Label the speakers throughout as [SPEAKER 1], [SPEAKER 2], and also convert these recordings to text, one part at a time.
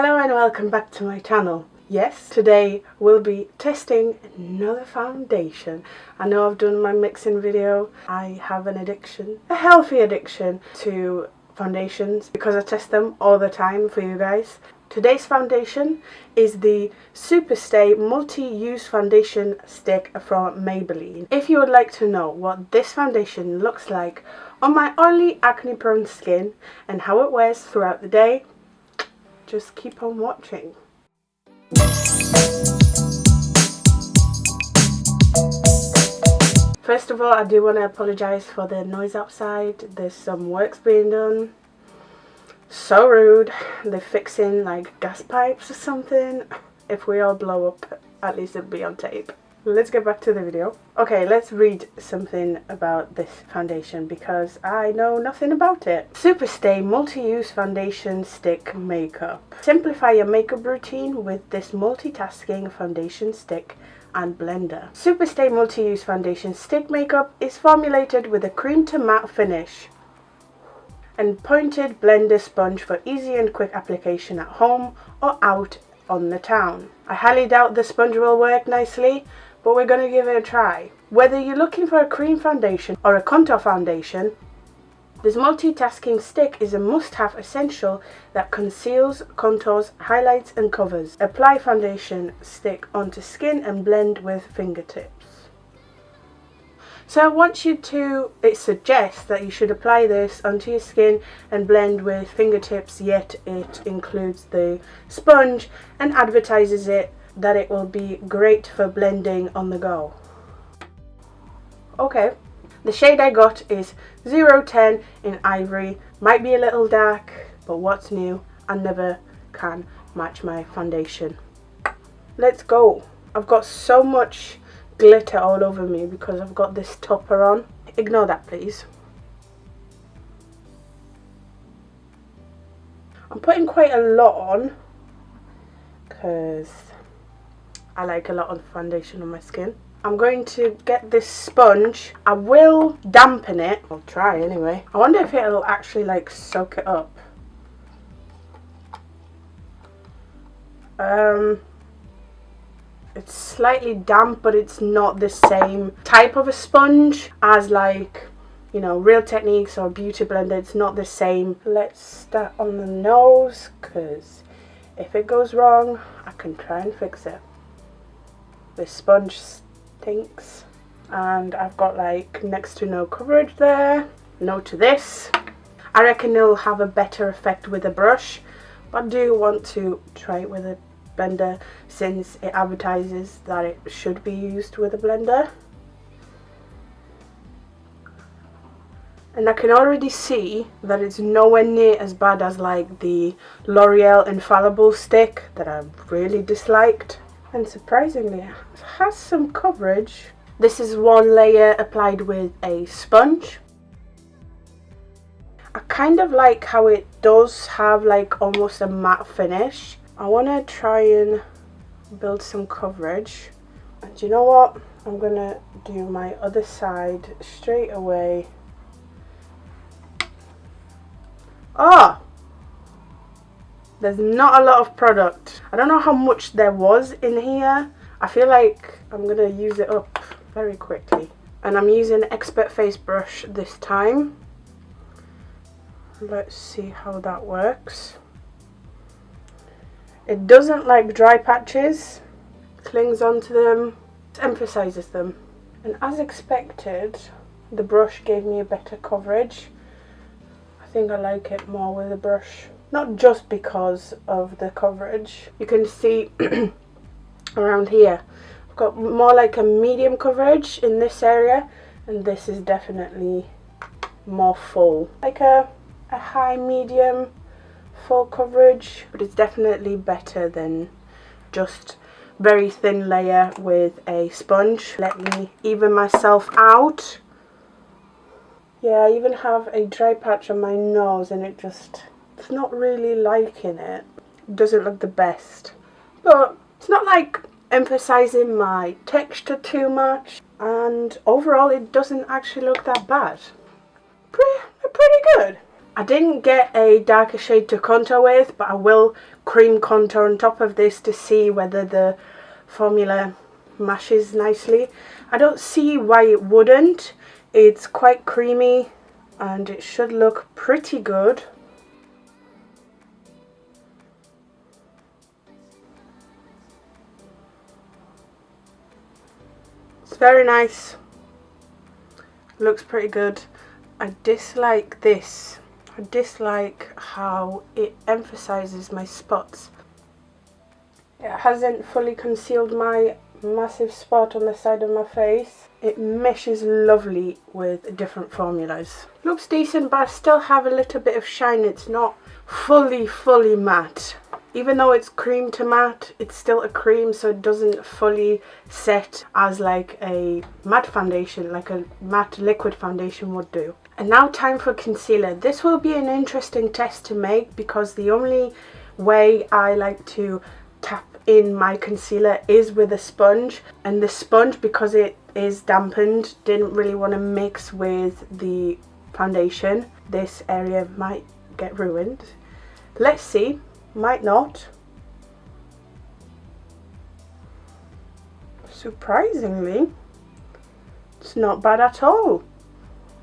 [SPEAKER 1] Hello and welcome back to my channel. Yes, today we'll be testing another foundation. I know I've done my mixing video. I have an addiction, a healthy addiction to foundations because I test them all the time for you guys. Today's foundation is the Superstay multi-use foundation stick from Maybelline. If you would like to know what this foundation looks like on my oily acne prone skin and how it wears throughout the day, just keep on watching. First of all, I do want to apologise for the noise outside. There's some works being done. So rude. They're fixing like gas pipes or something. If we all blow up, at least it'll be on tape. Let's get back to the video. Okay, let's read something about this foundation because I know nothing about it. Superstay multi-use foundation stick makeup. Simplify your makeup routine with this multitasking foundation stick and blender. Superstay multi-use foundation stick makeup is formulated with a cream to matte finish and pointed blender sponge for easy and quick application at home or out on the town. I highly doubt the sponge will work nicely, but we're going to give it a try. Whether you're looking for a cream foundation or a contour foundation, this multitasking stick is a must-have essential that conceals, contours, highlights and covers. Apply foundation stick onto skin and blend with fingertips. So I want you to, it suggests that you should apply this onto your skin and blend with fingertips, yet it includes the sponge and advertises it that it will be great for blending on the go. Okay, the shade I got is 010 in Ivory. Might be a little dark, but what's new? I never can match my foundation. Let's go. I've got so much glitter all over me because I've got this topper on. Ignore that, please. I'm putting quite a lot on because I like a lot of foundation on my skin. I'm going to get this sponge. I will dampen it. I'll try anyway. I wonder if it'll actually like soak it up. It's slightly damp, but it's not the same type of a sponge as like, you know, Real Techniques or Beauty Blender. It's not the same. Let's start on the nose because if it goes wrong, I can try and fix it. This sponge stinks and I've got like next to no coverage there. No to this. I reckon it'll have a better effect with a brush, but I do want to try it with a blender since it advertises that it should be used with a blender. And I can already see that it's nowhere near as bad as like the L'Oreal Infallible stick that I really disliked. And surprisingly, it has some coverage. This is one layer applied with a sponge. I kind of like how it does have like almost a matte finish. I want to try and build some coverage. And you know what? I'm going to do my other side straight away. Ah! There's not a lot of product. I don't know how much there was in here. I feel like I'm going to use it up very quickly. And I'm using Expert Face Brush this time. Let's see how that works. It doesn't like dry patches. Clings onto them. Emphasizes them. And as expected, the brush gave me a better coverage. I think I like it more with a brush. Not just because of the coverage. You can see around here, I've got more like a medium coverage in this area, and this is definitely more full. Like a high medium full coverage, but it's definitely better than just very thin layer with a sponge. Let me even myself out. Yeah, I even have a dry patch on my nose and it's not really liking it. It doesn't look the best. But it's not like emphasizing my texture too much. And overall it doesn't actually look that bad. Pretty good. I didn't get a darker shade to contour with, but I will cream contour on top of this to see whether the formula matches nicely. I don't see why it wouldn't. It's quite creamy and it should look pretty good. It's very nice. Looks pretty good. I dislike this. I dislike how it emphasizes my spots. It hasn't fully concealed my massive spot on the side of my face. It meshes lovely with different formulas. Looks decent, but I still have a little bit of shine. It's not fully matte. Even though it's cream to matte, it's still a cream, so it doesn't fully set as like a matte foundation, like a matte liquid foundation would do. And now time for concealer. This will be an interesting test to make because the only way I like to tap in my concealer is with a sponge, and the sponge, because it is dampened, didn't really want to mix with the foundation. This area might get ruined. Let's see. Might not. Surprisingly, it's not bad at all.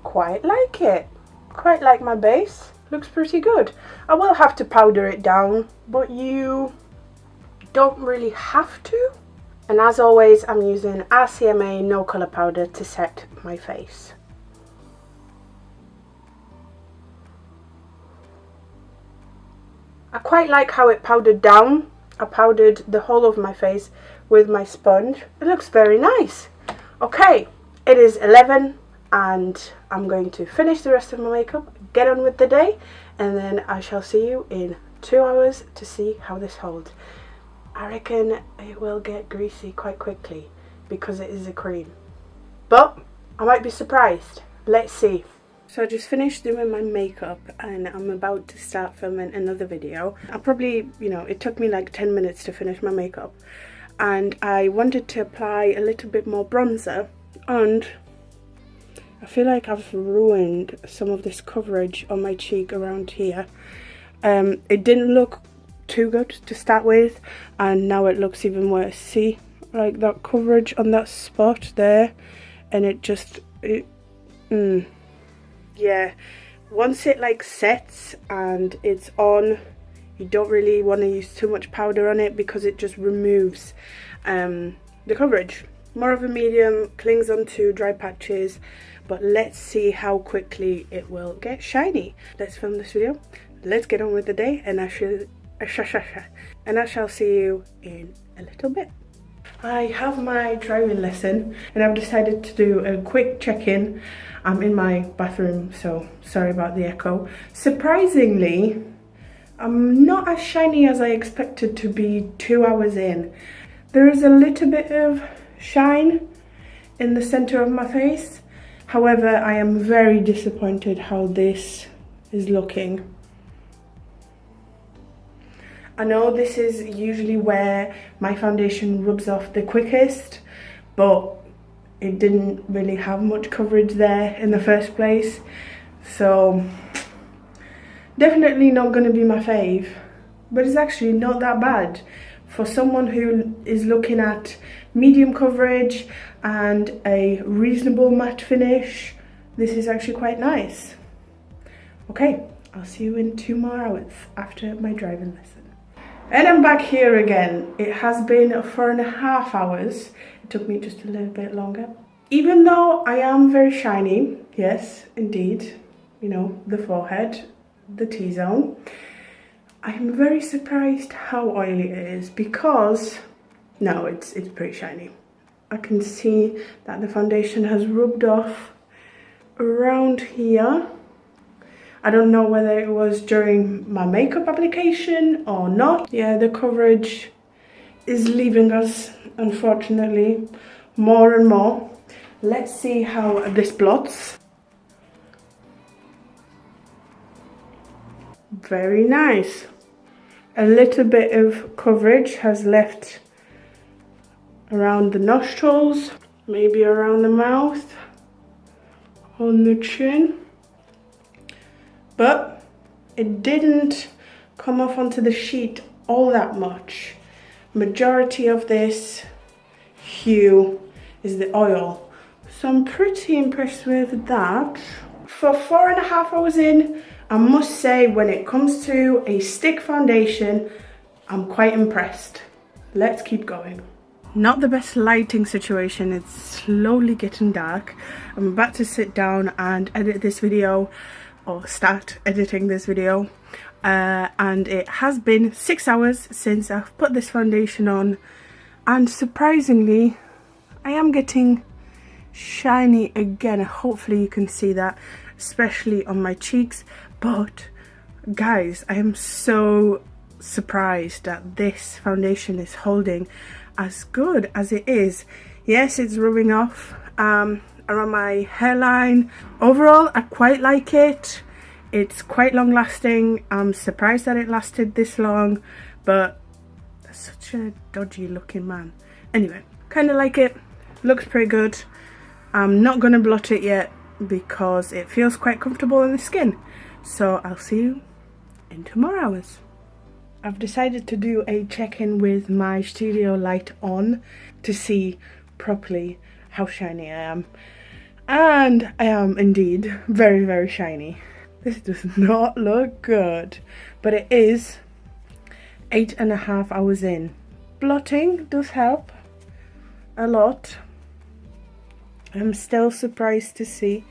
[SPEAKER 1] Quite like it. Quite like my base. Looks pretty good. I will have to powder it down, but you don't really have to. And as always, I'm using RCMA no colour powder to set my face. I quite like how it powdered down. I powdered the whole of my face with my sponge. It looks very nice. Okay, it is 11 and I'm going to finish the rest of my makeup, get on with the day, and then I shall see you in 2 hours to see how this holds. I reckon it will get greasy quite quickly because it is a cream. But I might be surprised. Let's see. So I just finished doing my makeup and I'm about to start filming another video. I probably, it took me like 10 minutes to finish my makeup. And I wanted to apply a little bit more bronzer. And I feel like I've ruined some of this coverage on my cheek around here. It didn't look too good to start with. And now it looks even worse. See, like that coverage on that spot there. And it just, yeah, once it like sets and it's on, you don't really want to use too much powder on it because it just removes the coverage. More of a medium, clings onto dry patches, but let's see how quickly it will get shiny. Let's film this video, let's get on with the day, and I shall see you in a little bit. I have my driving lesson and I've decided to do a quick check-in. I'm in my bathroom, so sorry about the echo. Surprisingly, I'm not as shiny as I expected to be 2 hours in. There is a little bit of shine in the center of my face. However, I am very disappointed how this is looking. I know this is usually where my foundation rubs off the quickest, but it didn't really have much coverage there in the first place. So definitely not going to be my fave, but it's actually not that bad. For someone who is looking at medium coverage and a reasonable matte finish, this is actually quite nice. Okay, I'll see you in 2 more hours after my driving lesson. And I'm back here again. It has been 4.5 hours. It took me just a little bit longer. Even though I am very shiny, yes, indeed, the forehead, the T-zone, I'm very surprised how oily it is because, no, it's pretty shiny. I can see that the foundation has rubbed off around here. I don't know whether it was during my makeup application or not. Yeah, the coverage is leaving us, unfortunately, more and more. Let's see how this blots. Very nice. A little bit of coverage has left around the nostrils, maybe around the mouth, on the chin. But it didn't come off onto the sheet all that much. Majority of this hue is the oil, so I'm pretty impressed with that. For 4.5 hours in, I must say when it comes to a stick foundation, I'm quite impressed. Let's keep going. Not the best lighting situation, it's slowly getting dark. I'm about to sit down and edit this video, or start editing this video. And it has been 6 hours since I've put this foundation on, and surprisingly I am getting shiny again. Hopefully you can see that, especially on my cheeks. But guys, I am so surprised that this foundation is holding as good as it is. Yes, it's rubbing off around my hairline. Overall, I quite like it. It's quite long lasting. I'm surprised that it lasted this long, but that's such a dodgy looking man. Anyway, kind of like it. Looks pretty good. I'm not gonna blot it yet because it feels quite comfortable on the skin. So I'll see you in 2 more hours. I've decided to do a check-in with my studio light on to see properly how shiny I am. And I am indeed very, very shiny. This does not look good, but it is 8.5 hours in. Blotting does help a lot. I'm still surprised to see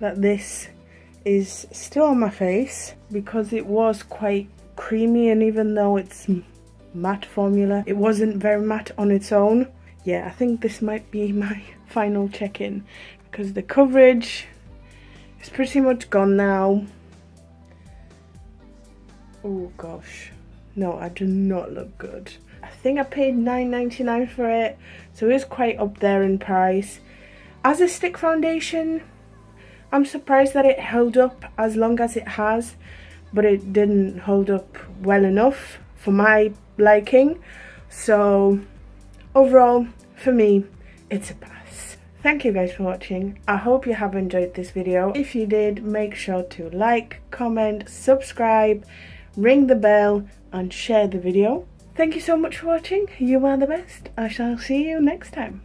[SPEAKER 1] that this is still on my face because it was quite creamy, and even though it's matte formula, it wasn't very matte on its own. Yeah, I think this might be my final check-in because the coverage is pretty much gone now. Oh gosh, no, I do not look good. I think I paid $9.99 for it, so it's quite up there in price. As a stick foundation, I'm surprised that it held up as long as it has, but it didn't hold up well enough for my liking. So overall, for me, it's a pass. Thank you guys for watching. I hope you have enjoyed this video. If you did, make sure to like, comment, subscribe, ring the bell and share the video. Thank you so much for watching. You are the best. I shall see you next time.